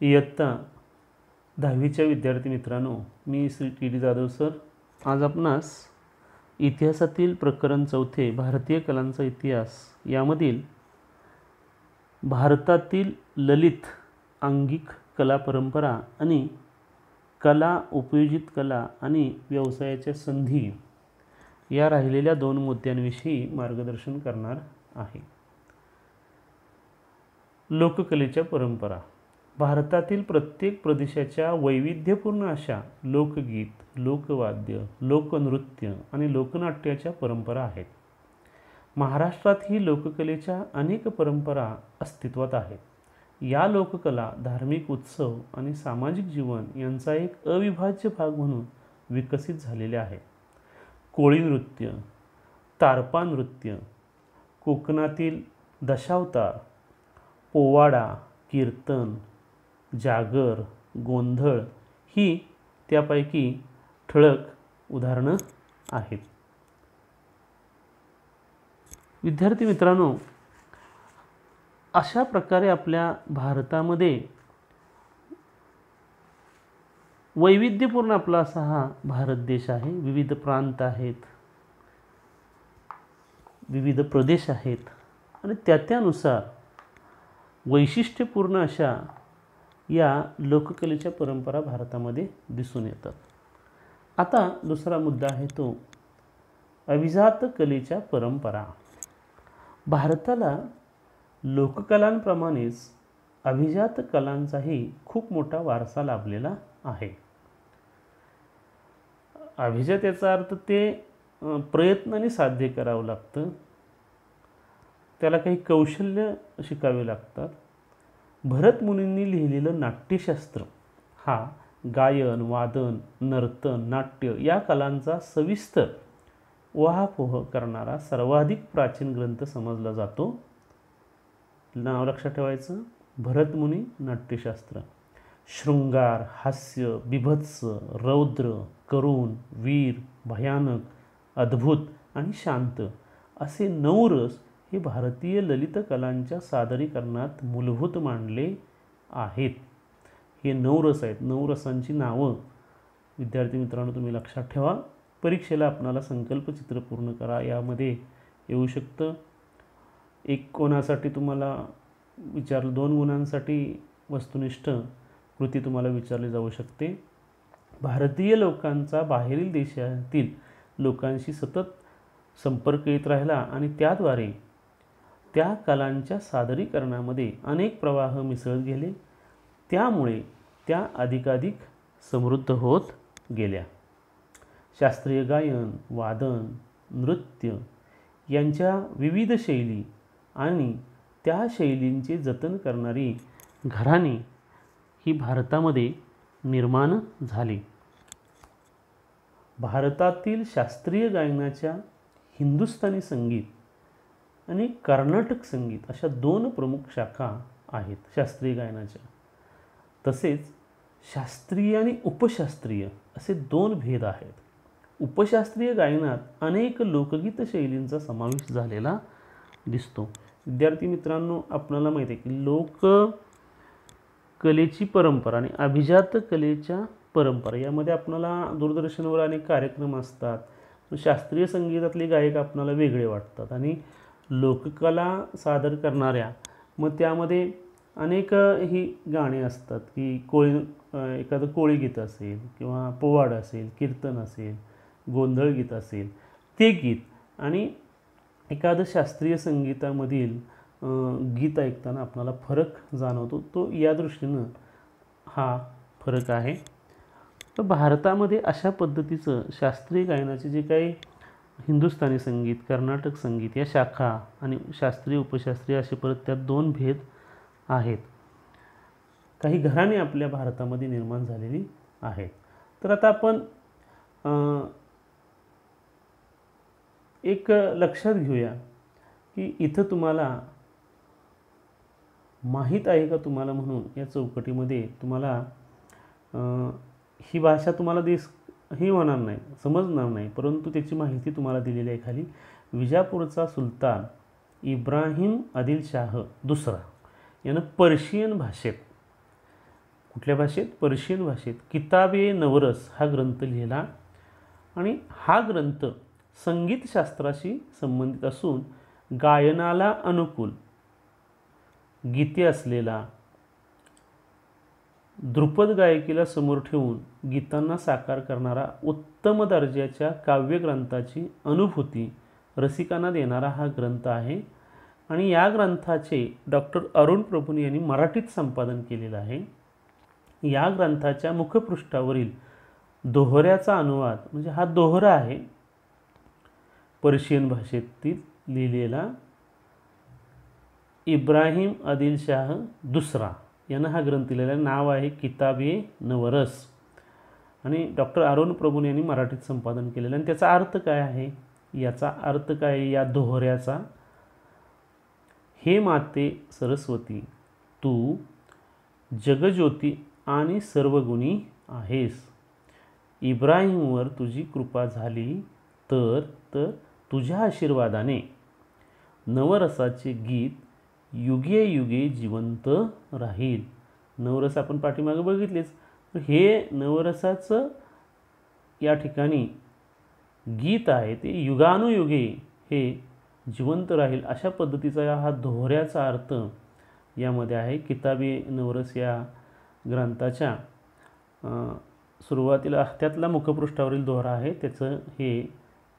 इयत्ता 10वीच्या विद्यार्थी मित्रांनो, मी Shri T D Jadhav sir आज आपणास इतिहासातील प्रकरण 4 भारतीय कलांचा इतिहास यामधील भारतातील ललित अंगिक कला परंपरा आणि कला उपयोजित कला आणि व्यवसायाच्या संधी या राहिलेल्या 2 मुद्द्यांविषयी मार्गदर्शन करणार आहे. लोककलेच्या परंपरा. भारतातील प्रत्येक प्रदेशाच्या वैविध्यपूर्ण अशा लोकगीत, लोकवाद्य, लोकनृत्य आणि लोकनाट्याच्या परंपरा आहेत. महाराष्ट्रातही लोककलेच्या अनेक परंपरा अस्तित्वात आहेत. या लोककला धार्मिक उत्सव आणि सामाजिक जीवन यांचा एक अविभाज्य भाग म्हणून विकसित झालेल्या आहेत. कोळी नृत्य, तारपा नृत्य, कोकणातील दशावतार, पोवाडा, कीर्तन, जागर, गोंधळ ही त्यापैकी ठळक उदाहरणं आहेत. विद्यार्थी मित्रांनो, अशा प्रकारे आपल्या भारतामध्ये वैविध्यपूर्ण आपला असा हा भारत देश आहे. विविध प्रांत आहेत, विविध प्रदेश आहेत आणि त्यानुसार वैशिष्ट्यपूर्ण अशा या लोककलेच्या परंपरा भारतामध्ये दिसून येतात. आता दुसरा मुद्दा आहे तो अभिजात कलेच्या परंपरा. भारताला लोककलांप्रमाणेच अभिजात कलांचाही खूप मोठा वारसा लाभलेला आहे. अभिजात याचा अर्थ ते प्रयत्नाने साध्य करावं लागतं, त्याला काही कौशल्य शिकावे लागतात. भरत मुनींनी लिहिलेलं नाट्यशास्त्र हा गायन, वादन, नर्तन, नाट्य या कलांचा सविस्तर उहापोह करणारा सर्वाधिक प्राचीन ग्रंथ समजला जातो. नाव लक्षात ठेवायचं, भरतमुनी नाट्यशास्त्र. शृंगार, हास्य, बिभत्स, रौद्र, करुण, वीर, भयानक, अद्भुत आणि शांत असे 9 रस हे भारतीय ललित कलांच्या सादरीकरणात मूलभूत मानले आहेत. हे 9 रस आहेत. 9 रसांची नावं विद्यार्थी मित्रांनो तुम्ही लक्षात ठेवा. परीक्षेला आपणाला संकल्पचित्र पूर्ण करा यामध्ये येऊ शकतं. 1 गुणासाठी तुम्हाला विचारलं, 2 गुणांसाठी वस्तुनिष्ठ कृती तुम्हाला विचारली जाऊ शकते. भारतीय लोकांचा बाहेरील देशातील लोकांशी सतत संपर्क येत राहिला आणि त्याद्वारे त्या कलांच्या सादरीकरणामध्ये अनेक प्रवाह मिसळत गेले. त्यामुळे त्या अधिकाधिक समृद्ध होत गेल्या. शास्त्रीय गायन, वादन, नृत्य यांच्या विविध शैली आणि त्या शैलींचे जतन करणारी घराणी ही भारतामध्ये निर्माण झाली. भारतातील शास्त्रीय गायनाच्या हिंदुस्थानी संगीत आणि कर्नाटक संगीत अशा 2 प्रमुख शाखा आहेत शास्त्रीय गायनाच्या. तसेच शास्त्रीय आणि उपशास्त्रीय असे 2 भेद आहेत. उपशास्त्रीय गायनात अनेक लोकगीत शैलींचा समावेश झालेला दिसतो. विद्यार्थी मित्रांनो, आपल्याला माहिती आहे की लोककलेची परंपरा आणि अभिजात कलेच्या परंपरा यामध्ये आपल्याला दूरदर्शनवर अनेक कार्यक्रम असतात. शास्त्रीय संगीतातले गायक आपल्याला वेगळे वाटतात आणि लोककला सादर करणाऱ्या मग त्यामध्ये अनेक ही गाणी असतात की एखादं कोळी गीत असेल किंवा पोवाड असेल, कीर्तन असेल, गोंधळ गीत असेल, ते गीत आणि एखादं शास्त्रीय संगीतामधील गीत ऐकताना आपल्याला फरक जाणवतो. तो या दृष्टीनं हा फरक आहे. तर भारतामध्ये अशा पद्धतीचं शास्त्रीय गायनाचे जे काही हिंदुस्थानी संगीत, कर्नाटक संगीत या शाखा आणि शास्त्रीय उपशास्त्रीय असे परत त्यात 2 भेद आहेत. काही घराणे आपल्या भारतामध्ये निर्माण झालेली आहेत. तर आता आपण एक लक्षात घेऊया की इथं तुम्हाला माहीत आहे का तुम्हाला म्हणून या चौकटीमध्ये तुम्हाला ही भाषा तुम्हाला ही होणार नाही, समजणार नाही, परंतु त्याची माहिती तुम्हाला दिलेली आहे खाली. विजापूरचा सुलतान इब्राहिम आदिलशाह दुसरा यानं पर्शियन भाषेत कुठल्या भाषेत? पर्शियन भाषेत किताबे नवरस हा ग्रंथ लिहिला आणि हा ग्रंथ संगीतशास्त्राशी संबंधित असून गायनाला अनुकूल गीते असलेला, ध्रुपद गायकीला समोर ठेवून गीतांना साकार करणारा उत्तम दर्जाच्या काव्यग्रंथाची अनुभूती रसिकांना देणारा हा ग्रंथ आहे आणि या ग्रंथाचे डॉक्टर अरुण प्रभून यांनी मराठीत संपादन केलेलं आहे. या ग्रंथाच्या मुखपृष्ठावरील दोहऱ्याचा अनुवाद म्हणजे हा दोहरा आहे पर्शियन भाषेतील लिहिलेला इब्राहिम आदिलशाह दुसरा यानं हा ग्रंथ लिहिलेला. नाव आहे किताबे नवरस आणि डॉक्टर अरुण प्रभून यांनी मराठीत संपादन केलेलं. आणि त्याचा अर्थ काय आहे? याचा अर्थ काय आहे या दोहऱ्याचा? हे माते सरस्वती, तू जगज्योती आणि सर्वगुणी आहेस. इब्राहिमवर तुझी कृपा झाली तर तुझ्या आशीर्वादाने नवरसाचे गीत युगे युगे जिवंत राहील. नवरस आपण पाठीमागे बघितलेच. हे नवरसाचं या ठिकाणी गीत आहे ते युगानुयुगे हे जिवंत राहील अशा पद्धतीचा हा दोहऱ्याचा अर्थ यामध्ये आहे. किताबे नवरस या ग्रंथाच्या सुरुवातीला त्यातला मुखपृष्ठावरील दोहरा आहे, त्याचं हे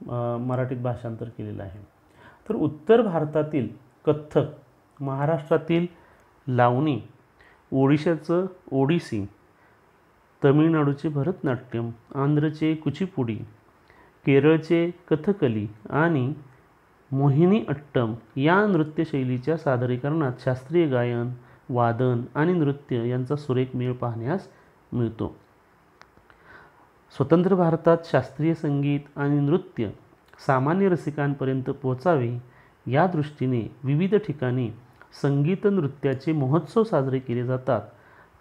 मराठीत भाषांतर केलेलं आहे. तर उत्तर भारतातील कथ्थक, महाराष्ट्रातील लावणी, ओडिशाचं ओडिसी, तमिळनाडूचे भरतनाट्यम, आंध्रचे कुचिपुडी, केरळचे कथकली आणि मोहिनी अट्टम या नृत्यशैलीच्या सादरीकरणात शास्त्रीय गायन, वादन आणि नृत्य यांचा सुरेख मेळ पाहण्यास मिळतो. स्वतंत्र भारतात शास्त्रीय संगीत आणि नृत्य सामान्य रसिकांपर्यंत पोहोचावे या दृष्टीने विविध ठिकाणी संगीत नृत्याचे महोत्सव साजरे केले जातात.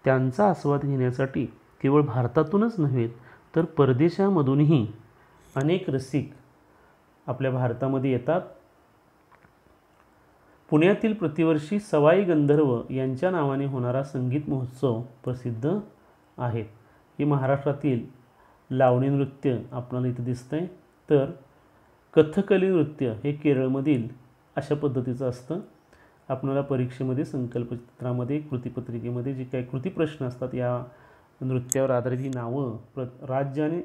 त्यांचा आस्वाद घेण्यासाठी केवळ भारतातूनच नव्हे तर परदेशामधूनही अनेक रसिक आपल्या भारतामध्ये येतात. पुण्यातील प्रतिवर्षी सवाई गंधर्व यांच्या नावाने होणारा संगीत महोत्सव प्रसिद्ध आहेत. हे महाराष्ट्रातील लावणी नृत्य आपल्याला इथे दिसतंय. तर कथकली नृत्य हे केरळमधील अशा पद्धतीचं असतं. आपल्याला परीक्षेमध्ये संकल्पचित्रामध्ये कृतीपत्रिकेमध्ये जे काही कृतीप्रश्न असतात या नृत्यावर आधारित ही नावं राज्य आणि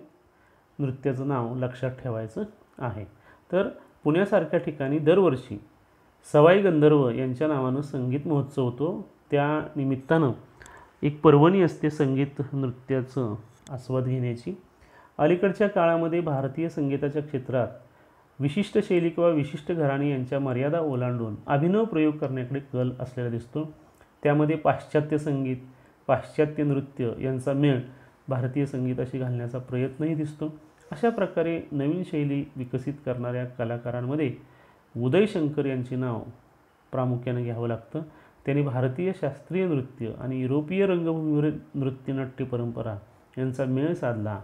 नृत्याचं नाव लक्षात ठेवायचं आहे. तर पुण्यासारख्या ठिकाणी दरवर्षी सवाई गंधर्व यांच्या नावानं संगीत महोत्सव होतो. त्या निमित्तानं एक पर्वणी असते संगीत नृत्याचं आस्वाद घेण्याची. अलीकडच्या काळामध्ये भारतीय संगीताच्या क्षेत्रात विशिष्ट शैली किंवा विशिष्ट घराणी यांच्या मर्यादा ओलांडून अभिनव प्रयोग करण्याकडे कल असलेला दिसतो. त्यामध्ये पाश्चात्य संगीत, पाश्चात्य नृत्य यांचा मेळ भारतीय संगीताशी घालण्याचा प्रयत्नही दिसतो. अशा प्रकारे नवीन शैली विकसित करणाऱ्या कलाकारांमध्ये उदय शंकर यांचे नाव प्रामुख्याने घ्यावं लागतं. त्यांनी भारतीय शास्त्रीय नृत्य आणि युरोपीय रंगभूमीवर नृत्यनाट्य परंपरा यांचा मेळ साधला.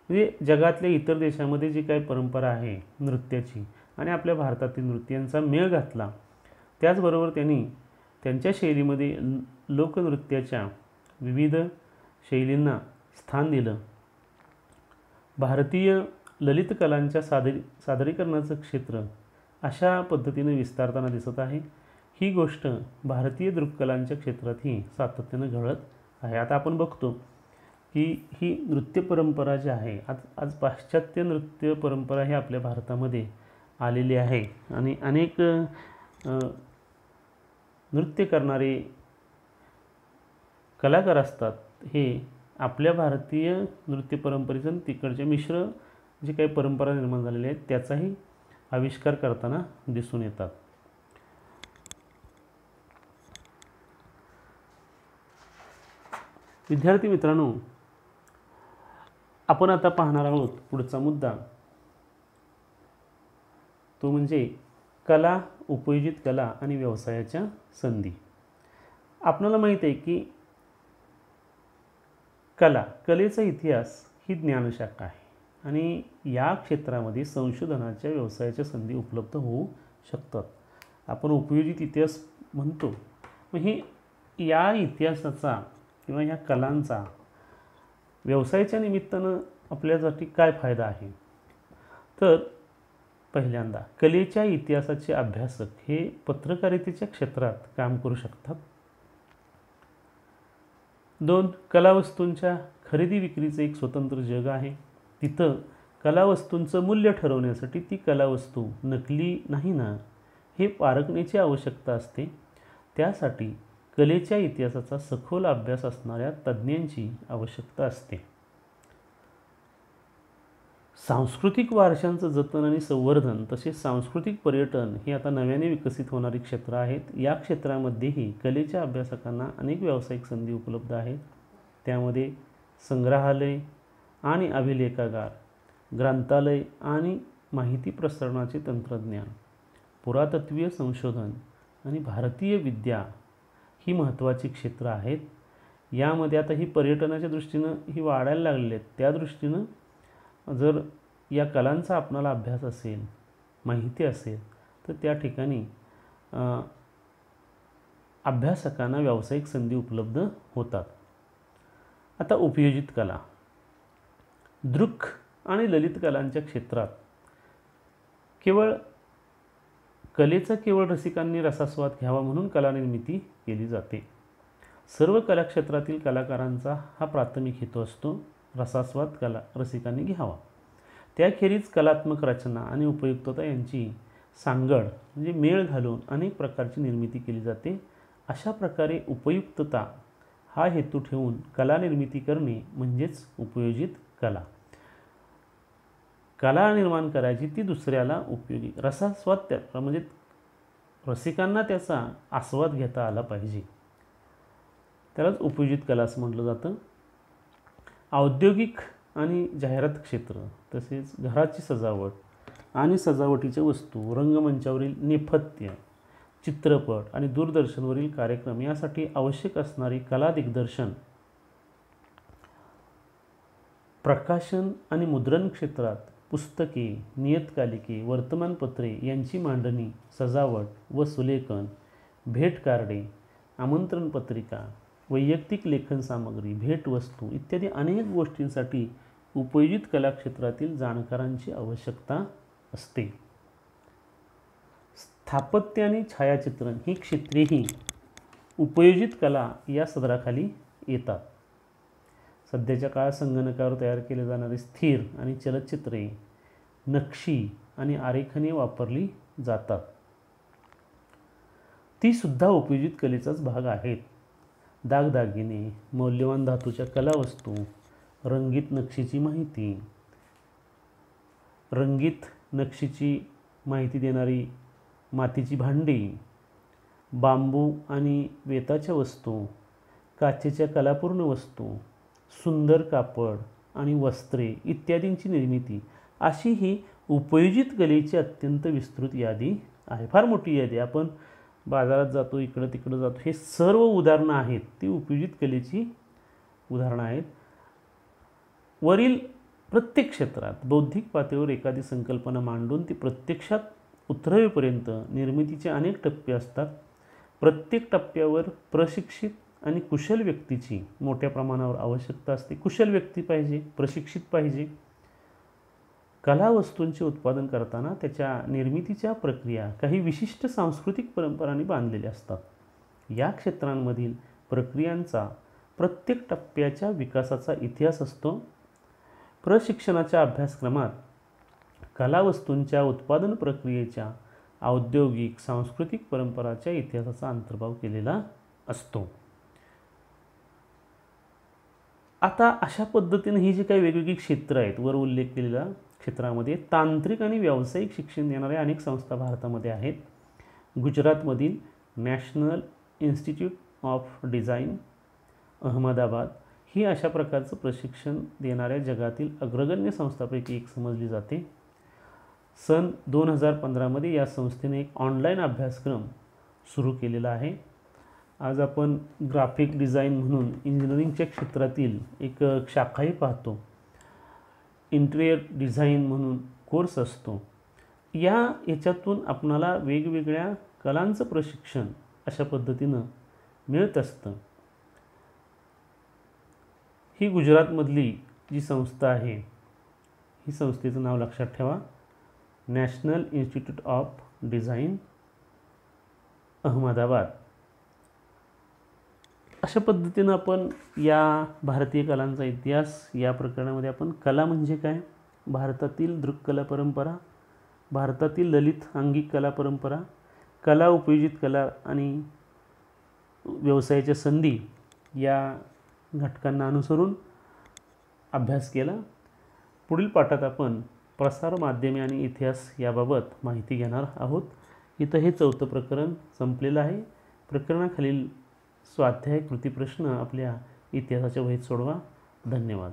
म्हणजे जगातल्या इतर देशामध्ये जी काही परंपरा आहे नृत्याची आणि आपल्या भारतातील नृत्यांचा मेळ घातला. त्याचबरोबर त्यांनी त्यांच्या शैलीमध्ये लोकनृत्याच्या विविध शैलींना स्थान दिलं. भारतीय ललित कलांच्या सादरीकरणाचं क्षेत्र अशा पद्धतीने विस्तारताना दिसत आहे. ही गोष्ट भारतीय दृक्कलांच्या क्षेत्रातही सातत्यानं घडत आहे. आता आपण बघतो की ही नृत्य परंपरा जी आहे आज पाश्चात्य नृत्य परंपरा ही आपल्या भारतामध्ये आलेली आहे आणि अनेक नृत्य करणारे कलाकार असतात. हे आपल्या भारतीय नृत्य परंपरेचं तिकडच्या मिश्र जे काही परंपरा निर्माण झालेल्या आहेत त्याचाही आविष्कार करताना दिसून येतात. विद्यार्थी मित्रांनो, आपण आता पाहणार आहोत पुढचा मुद्दा, तो म्हणजे कला, उपयोजित कला आणि व्यवसायाच्या संधी. आपल्याला माहीत आहे की कलेचा इतिहास ही ज्ञानशाखा आहे आणि या क्षेत्रामध्ये संशोधनाच्या व्यवसायाच्या संधी उपलब्ध होऊ शकतात. आपण उपयोजित इतिहास म्हणतो. मग ही या इतिहासाचा किंवा ह्या कलांचा व्यवसायाच्या निमित्तानं आपल्यासाठी काय फायदा आहे? तर पहिल्यांदा कलेच्या इतिहासाचे अभ्यासक हे पत्रकारितेच्या क्षेत्रात काम करू शकतात. 2. कलावस्तूंच्या खरेदी विक्रीचं एक स्वतंत्र जग आहे. तिथं कलावस्तूंचं मूल्य ठरवण्यासाठी ती कलावस्तू नकली नाही ना हे पारखण्याची आवश्यकता असते. त्यासाठी कलेच्या इतिहासाचा सखोल अभ्यास असणाऱ्या तज्ज्ञांची आवश्यकता असते. सांस्कृतिक वारशांचं जतन आणि संवर्धन तसेच सांस्कृतिक पर्यटन हे आता नव्याने विकसित होणारी क्षेत्र आहेत. या क्षेत्रामध्येही कलेच्या अभ्यासकांना अनेक व्यावसायिक संधी उपलब्ध आहेत. त्यामध्ये संग्रहालय आणि अभिलेखागार, ग्रंथालय आणि माहिती प्रसारणाचे तंत्रज्ञान, पुरातत्वीय संशोधन आणि भारतीय विद्या ही महत्त्वाची क्षेत्र आहेत. यामध्ये आता ही पर्यटनाच्या दृष्टीनं ही वाढायला लागलेली आहेत. त्या दृष्टीनं जर या कलांचा आपणाला अभ्यास असेल, माहिती असेल तर त्या ठिकाणी अभ्यासकांना व्यावसायिक संधी उपलब्ध होतात. आता उपयोजित कला, दृक आणि ललित कलांच्या क्षेत्रात कलेचा केवळ रसिकांनी रसास्वाद घ्यावा म्हणून कलानिर्मिती केली जाते. सर्व कलाक्षेत्रातील कलाकारांचा हा प्राथमिक हेतू असतो, रसास्वाद रसिकांनी घ्यावा. त्याखेरीज कलात्मक रचना आणि उपयुक्तता यांची सांगड म्हणजे मेळ घालून अनेक प्रकारची निर्मिती केली जाते. अशा प्रकारे उपयुक्तता हा हेतू ठेवून कला निर्मिती करणे म्हणजेच उपयोजित कला. कला निर्माण करायची ती दुसऱ्याला उपयोगी, रसास्वाद म्हणजे रसिकांना त्याचा आस्वाद घेता आला पाहिजे, त्यालाच उपयोजित कला असं म्हटलं जातं. औद्योगिक आणि जाहिरात क्षेत्र तसेच घराची सजावट आणि सजावटीच्या वस्तू, रंगमंचावरील नेपथ्य, चित्रपट आणि दूरदर्शनवरील कार्यक्रम यासाठी आवश्यक असणारी कला दिग्दर्शन, प्रकाशन आणि मुद्रण क्षेत्रात पुस्तके, नियतकालिके, वर्तमानपत्रे यांची मांडणी, सजावट व सुलेखन, भेट कार्डे, आमंत्रण पत्रिका, वैयक्तिक लेखन सामग्री, भेटवस्तू इत्यादी अनेक गोष्टींसाठी उपयोजित कला क्षेत्रातील जाणकारांची आवश्यकता असते. स्थापत्य आणि छायाचित्रण ही क्षेत्रेही उपयोजित कला या सदराखाली येतात. सध्याच्या काळात संगणकावर तयार केले जाणारे स्थिर आणि चलचित्रे, नक्षी आणि आरेखने वापरली जातात. ती सुद्धा उपयोजित कलेचाच भाग आहेत. दागदागिने, मौल्यवान धातूच्या कलावस्तू, रंगीत नक्षीची माहिती देणारी मातीची भांडी, बांबू आणि वेताच्या वस्तू, काचेच्या कलापूर्ण वस्तू, सुंदर कापड आणि वस्त्रे इत्यादींची निर्मिती, अशी ही उपयोजित कलेची अत्यंत विस्तृत यादी आहे. फार मोठी यादी. आपण बाजारात जातो, इकडं तिकडं जातो, हे सर्व उदाहरणं आहेत ती उपयोजित कलेची उदाहरणं आहेत. वरील प्रत्येक क्षेत्रात बौद्धिक पातळीवर एखादी संकल्पना मांडून ती प्रत्यक्षात उतरवेपर्यंत निर्मितीचे अनेक टप्पे असतात. प्रत्येक टप्प्यावर प्रशिक्षित आणि कुशल व्यक्तीची मोठ्या प्रमाणावर आवश्यकता असते. कुशल व्यक्ती पाहिजे, प्रशिक्षित पाहिजे. कलावस्तूंचे उत्पादन करताना त्याच्या निर्मितीच्या प्रक्रिया काही विशिष्ट सांस्कृतिक परंपरांनी बांधलेल्या असतात. या क्षेत्रांमधील प्रक्रियांचा प्रत्येक टप्प्याच्या विकासाचा इतिहास असतो. प्रशिक्षणाच्या अभ्यासक्रमात कलावस्तूंच्या उत्पादन प्रक्रियेच्या औद्योगिक सांस्कृतिक परंपराच्या इतिहासाचा अंतर्भाव केलेला असतो. आता अशा पद्धतीने ही जी काही वेगवेगळी क्षेत्र आहेत, वर उल्लेख केलेल्या क्षेत्रामध्ये तांत्रिक आणि व्यावसायिक शिक्षण देणाऱ्या अनेक संस्था भारतामध्ये आहेत. गुजरातमधील national institute of design Ahmedabad ही अशा प्रकारचं प्रशिक्षण देणाऱ्या जगातील अग्रगण्य संस्थांपैकी एक समजली जाते. सन 2015मध्ये या संस्थेने एक ऑनलाईन अभ्यासक्रम सुरू केलेला आहे. आज आपण ग्राफिक डिझाईन म्हणून इंजिनिअरिंगच्या क्षेत्रातील एक शाखाही पाहतो. इंटिरियर डिझाईन म्हणून कोर्स असतो. याच्यातून आपणाला वेगवेगळ्या कलांचं प्रशिक्षण अशा पद्धतीनं मिळत असतं. ही गुजरातमधली जी संस्था आहे, ही संस्थेचं नाव लक्षात ठेवा, national institute of design Ahmedabad. अशा पद्धतीनं आपण या भारतीय कलांचा इतिहास या प्रकरणामध्ये आपण कला म्हणजे काय, भारतातील दृक्कला परंपरा, भारतातील ललित अंगिक कला परंपरा, कला उपयोजित कला आणि व्यवसायाच्या संधी या घटकांना अनुसरून अभ्यास केला. पुढील पाठात आपण प्रसार माध्यमे आणि इतिहास याबाबत माहिती घेणार आहोत. इथं हे 4थं प्रकरण संपलेलं आहे. प्रकरणाखालील स्वाध्याय कृती प्रश्न आपल्या इतिहासाच्या वहीत सोडवा. धन्यवाद.